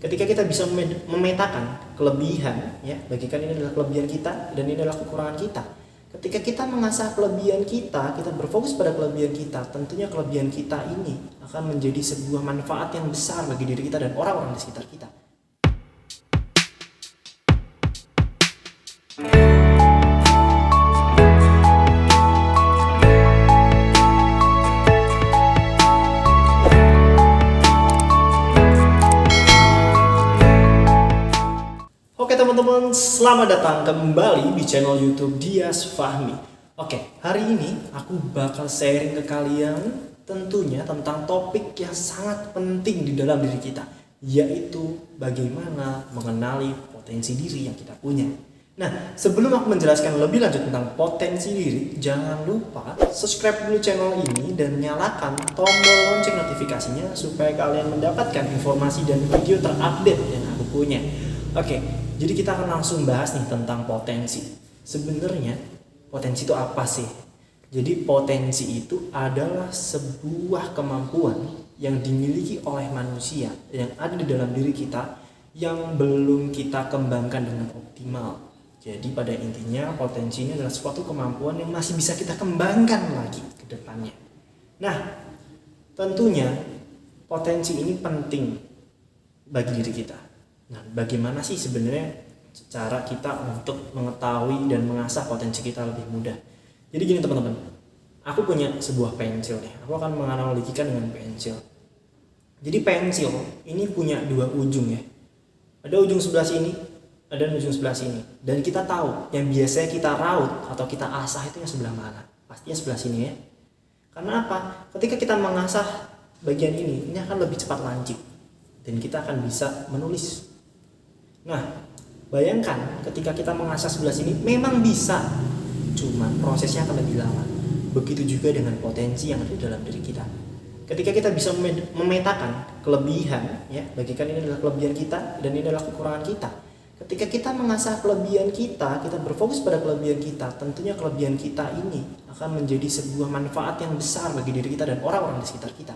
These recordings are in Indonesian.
Ketika kita bisa memetakan kelebihan, ya, bagikan ini adalah kelebihan kita dan ini adalah kekurangan kita. Ketika kita mengasah kelebihan kita berfokus pada kelebihan kita, tentunya kelebihan kita ini akan menjadi sebuah manfaat yang besar bagi diri kita dan orang-orang di sekitar kita. Oke teman-teman, selamat datang kembali di channel YouTube Dias Fahmi. Oke, hari ini aku bakal sharing ke kalian tentunya tentang topik yang sangat penting di dalam diri kita, yaitu bagaimana mengenali potensi diri yang kita punya. Nah, sebelum aku menjelaskan lebih lanjut tentang potensi diri, jangan lupa subscribe dulu channel ini dan nyalakan tombol lonceng notifikasinya supaya kalian mendapatkan informasi dan video terupdate yang aku punya. Oke, jadi kita akan langsung bahas nih tentang potensi. Sebenarnya potensi itu apa sih? Jadi potensi itu adalah sebuah kemampuan yang dimiliki oleh manusia yang ada di dalam diri kita yang belum kita kembangkan dengan optimal. Jadi pada intinya potensi ini adalah suatu kemampuan yang masih bisa kita kembangkan lagi ke depannya. Nah, tentunya potensi ini penting bagi diri kita. Nah, bagaimana sih sebenarnya cara kita untuk mengetahui dan mengasah potensi kita lebih mudah? Jadi gini teman-teman, aku punya sebuah pensil nih. Aku akan menganalogikan dengan pensil. Jadi pensil ini punya dua ujung ya. Ada ujung sebelah sini, ada ujung sebelah sini. Dan kita tahu yang biasanya kita raut atau kita asah itu yang sebelah mana? Pastinya sebelah sini ya. Karena apa? Ketika kita mengasah bagian ini akan lebih cepat lancip dan kita akan bisa menulis. Nah, bayangkan ketika kita mengasah sebelah sini memang bisa, cuman prosesnya akan lebih lama. Begitu juga dengan potensi yang ada di dalam diri kita. Ketika kita bisa memetakan kelebihan, ya, bagikan ini adalah kelebihan kita dan ini adalah kekurangan kita. Ketika kita mengasah kelebihan kita berfokus pada kelebihan kita, tentunya kelebihan kita ini akan menjadi sebuah manfaat yang besar bagi diri kita dan orang-orang di sekitar kita.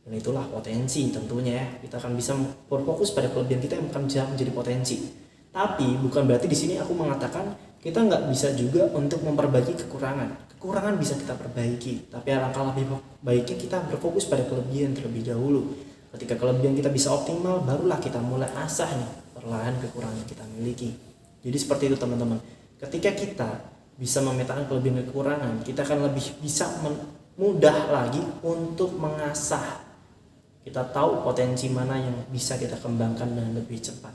Dan itulah potensi tentunya ya. Kita akan bisa berfokus pada kelebihan kita yang akan bisa menjadi potensi. Tapi bukan berarti di sini aku mengatakan kita nggak bisa juga untuk memperbaiki kekurangan. Kekurangan bisa kita perbaiki, tapi alangkah lebih baiknya kita berfokus pada kelebihan terlebih dahulu. Ketika kelebihan kita bisa optimal, barulah kita mulai asah nih perlahan kekurangan yang kita miliki. Jadi seperti itu teman-teman. Ketika kita bisa memetakan kelebihan dan kekurangan, kita akan lebih bisa mudah lagi untuk mengasah. Kita tahu potensi mana yang bisa kita kembangkan dengan lebih cepat.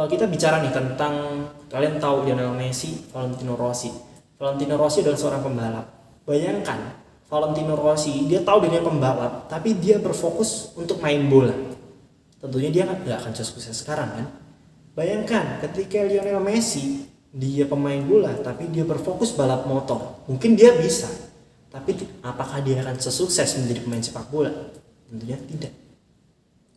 Kita bicara nih tentang, kalian tahu Lionel Messi, Valentino Rossi. Valentino Rossi adalah seorang pembalap. Bayangkan, Valentino Rossi, dia tahu dirinya pembalap, tapi dia berfokus untuk main bola. Tentunya dia nggak akan sukses sekarang kan. Bayangkan ketika Lionel Messi, dia pemain bola, tapi dia berfokus balap motor. Mungkin dia bisa, tapi apakah dia akan sesukses menjadi pemain sepak bola? Tentunya tidak.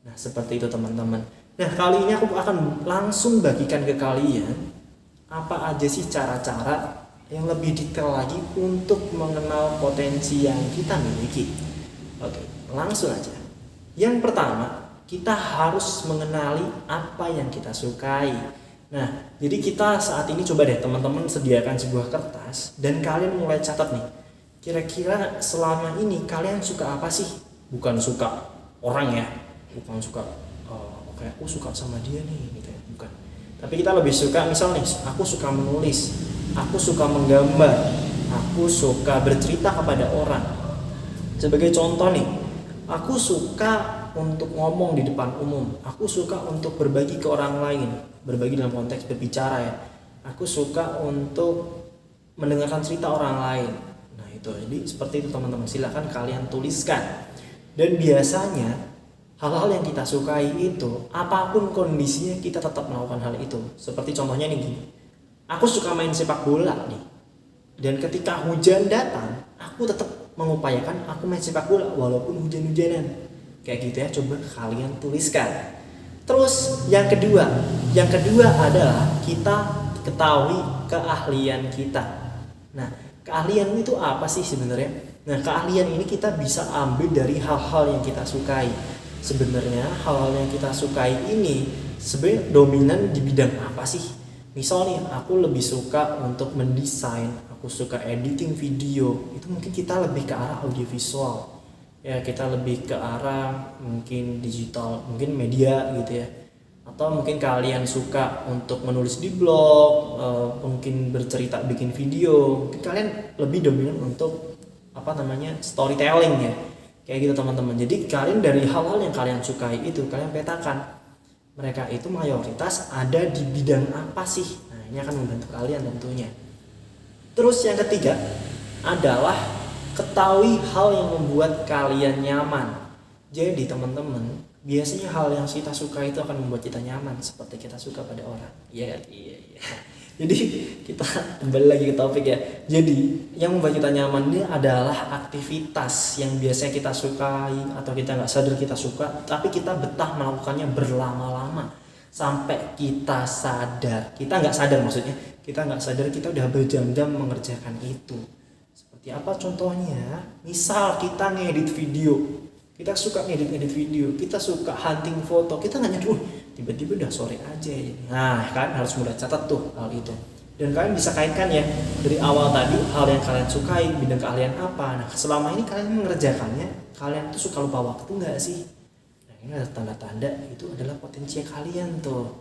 Nah, seperti itu teman-teman. Nah, kali ini aku akan langsung bagikan ke kalian apa aja sih cara-cara yang lebih detail lagi untuk mengenal potensi yang kita miliki. Oke, langsung aja. Yang pertama, kita harus mengenali apa yang kita sukai. Nah, jadi kita saat ini coba deh teman-teman sediakan sebuah kertas dan kalian mulai catat nih. Kira-kira selama ini kalian suka apa sih? Bukan suka orang ya, bukan suka oke, aku suka sama dia nih gitu ya, bukan. Tapi kita lebih suka, misal nih, aku suka menulis, aku suka menggambar, aku suka bercerita kepada orang. Sebagai contoh nih, aku suka untuk ngomong di depan umum, aku suka untuk berbagi ke orang lain, berbagi dalam konteks berbicara ya. Aku suka untuk mendengarkan cerita orang lain. Nah itu, jadi seperti itu teman-teman, silakan kalian tuliskan. Dan biasanya hal-hal yang kita sukai itu, apapun kondisinya kita tetap melakukan hal itu. Seperti contohnya nih gini, aku suka main sepak bola nih, dan ketika hujan datang, aku tetap mengupayakan aku main sepak bola walaupun hujan-hujanan. Kayak gitu ya, coba kalian tuliskan. Terus yang kedua adalah kita ketahui keahlian kita. Nah, keahlian itu apa sih sebenarnya? Nah, keahlian ini kita bisa ambil dari hal-hal yang kita sukai. sebenarnya hal-hal yang kita sukai ini sebenarnya dominan di bidang apa sih? Misal nih, aku lebih suka untuk mendesain, aku suka editing video, itu mungkin kita lebih ke arah audiovisual. Ya, kita lebih ke arah mungkin digital, mungkin media gitu ya. Atau mungkin kalian suka untuk menulis di blog, mungkin bercerita bikin video, mungkin kalian lebih dominan untuk storytelling ya, kayak gitu teman-teman. Jadi kalian dari hal-hal yang kalian sukai itu kalian petakan mereka itu mayoritas ada di bidang apa sih. Nah, ini akan membantu kalian tentunya. Terus yang ketiga adalah ketahui hal yang membuat kalian nyaman. Jadi teman-teman, biasanya hal yang kita suka itu akan membuat kita nyaman seperti kita suka pada orang. Iya. Jadi kita kembali lagi ke topik ya. Jadi yang membuat kita nyaman ini adalah aktivitas yang biasanya kita sukai atau kita nggak sadar kita suka, tapi kita betah melakukannya berlama-lama sampai kita sadar. Kita nggak sadar maksudnya. Kita nggak sadar kita udah berjam-jam mengerjakan itu. Seperti apa contohnya? Misal kita ngedit video. Kita suka ngedit video, kita suka hunting foto, kita nggak nyadar, tiba-tiba udah sore aja ya. Nah, kalian harus mulai catat tuh hal itu. Dan kalian bisa kaitkan ya dari awal tadi hal yang kalian sukai, bidang kalian apa. Nah, selama ini kalian mengerjakannya, kalian tuh suka lupa waktu nggak sih? Nah, ini ada tanda-tanda itu adalah potensi kalian tuh.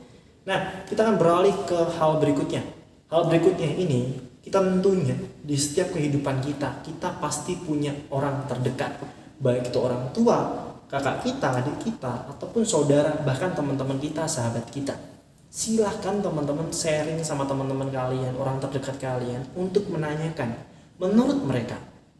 Nah, kita akan beralih ke hal berikutnya. Hal berikutnya ini kita tentunya di setiap kehidupan kita pasti punya orang terdekat. Baik itu orang tua, kakak kita, adik kita, ataupun saudara, bahkan teman-teman kita, sahabat kita. Silahkan teman-teman sharing sama teman-teman kalian, orang terdekat kalian, untuk menanyakan, menurut mereka,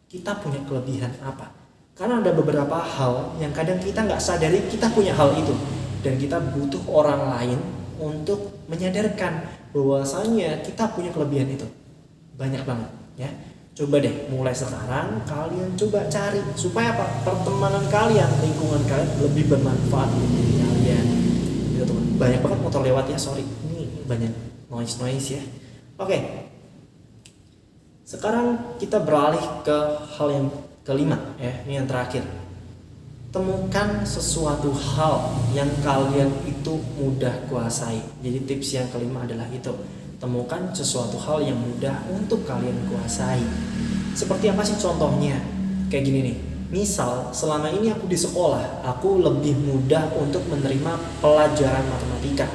kita punya kelebihan apa? Karena ada beberapa hal yang kadang kita nggak sadari kita punya hal itu. Dan kita butuh orang lain untuk menyadarkan bahwasanya kita punya kelebihan itu. Banyak banget ya. Coba deh mulai sekarang kalian coba cari supaya apa? Pertemanan kalian, lingkungan kalian lebih bermanfaat untuk diri kalian. Gitu teman. Banyak banget motor lewat ya, sorry. Ini banyak noise ya. Oke. Sekarang kita beralih ke hal yang kelima ya, ini yang terakhir. Temukan sesuatu hal yang kalian itu mudah kuasai. Jadi tips yang kelima adalah itu. Temukan sesuatu hal yang mudah untuk kalian kuasai. Seperti apa sih contohnya? Kayak gini nih. Misal selama ini aku di sekolah, aku lebih mudah untuk menerima pelajaran matematika.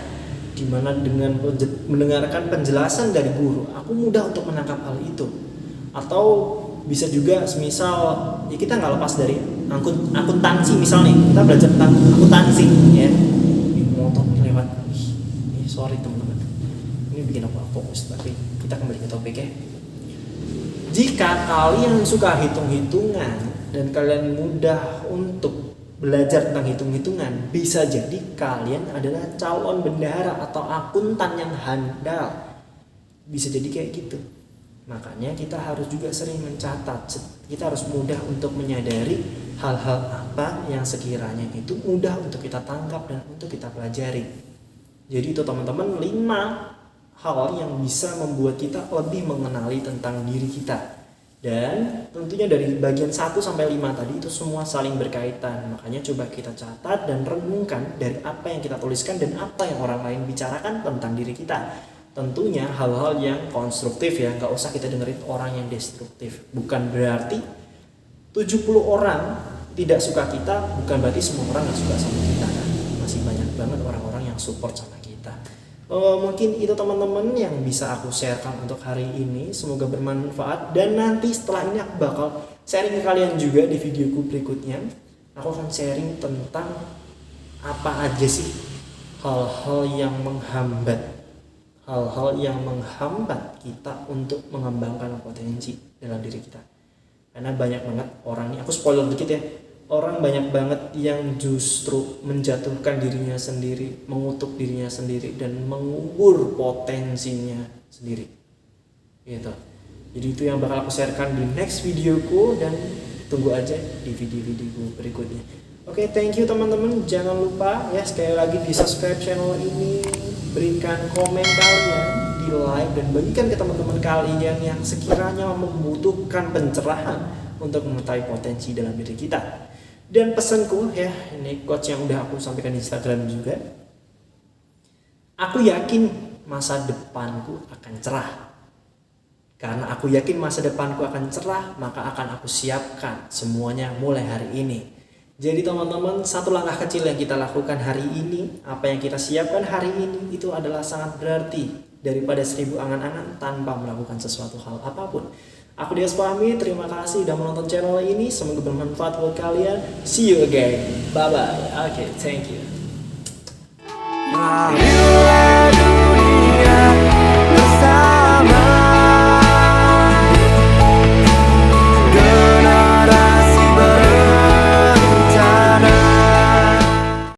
Dimana dengan mendengarkan penjelasan dari guru, aku mudah untuk menangkap hal itu. Atau bisa juga semisal ya kita nggak lepas dari akuntansi misalnya, kita belajar tentang akuntansi ya. Ini motor lewat. Ini sorry teman-teman. Ini bikin aku fokus, tapi kita kembali ke topik ya. Jika kalian suka hitung-hitungan dan kalian mudah untuk belajar tentang hitung-hitungan, bisa jadi kalian adalah calon bendahara atau akuntan yang handal. Bisa jadi kayak gitu. Makanya kita harus juga sering mencatat. Kita harus mudah untuk menyadari hal-hal apa yang sekiranya itu mudah untuk kita tangkap dan untuk kita pelajari. Jadi itu teman-teman 5 hal yang bisa membuat kita lebih mengenali tentang diri kita. Dan tentunya dari bagian 1 sampai 5 tadi itu semua saling berkaitan. Makanya coba kita catat dan renungkan dari apa yang kita tuliskan dan apa yang orang lain bicarakan tentang diri kita. Tentunya hal-hal yang konstruktif ya, nggak usah kita dengerin orang yang destruktif. Bukan berarti 70 orang tidak suka kita, bukan berarti semua orang nggak suka sama kita kan. Masih banyak banget orang-orang yang support sama kita. Mungkin itu teman-teman yang bisa aku sharekan untuk hari ini. Semoga bermanfaat. Dan nanti setelah ini aku bakal sharing ke kalian juga di videoku berikutnya. Aku akan sharing tentang apa aja sih hal-hal yang menghambat kita untuk mengembangkan potensi dalam diri kita. Karena banyak banget orang ini, aku spoiler dikit ya, orang banyak banget yang justru menjatuhkan dirinya sendiri, mengutuk dirinya sendiri, dan mengubur potensinya sendiri gitu. Jadi itu yang bakal aku sharekan di next videoku, dan tunggu aja di video-videoku berikutnya. Oke, thank you teman-teman. Jangan lupa ya sekali lagi di subscribe channel ini, berikan komen kalian, di like, dan bagikan ke teman-teman kalian yang sekiranya membutuhkan pencerahan untuk mengetahui potensi dalam diri kita. Dan pesanku ya, ini quotes yang udah aku sampaikan di Instagram juga. Aku yakin masa depanku akan cerah. Karena aku yakin masa depanku akan cerah, maka akan aku siapkan semuanya mulai hari ini. Jadi teman-teman, satu langkah kecil yang kita lakukan hari ini, apa yang kita siapkan hari ini, itu adalah sangat berarti daripada 1000 angan-angan tanpa melakukan sesuatu hal apapun. Aku Dias Fahmi, terima kasih sudah menonton channel ini, semoga bermanfaat buat kalian. See you again, bye bye. Okay, thank you.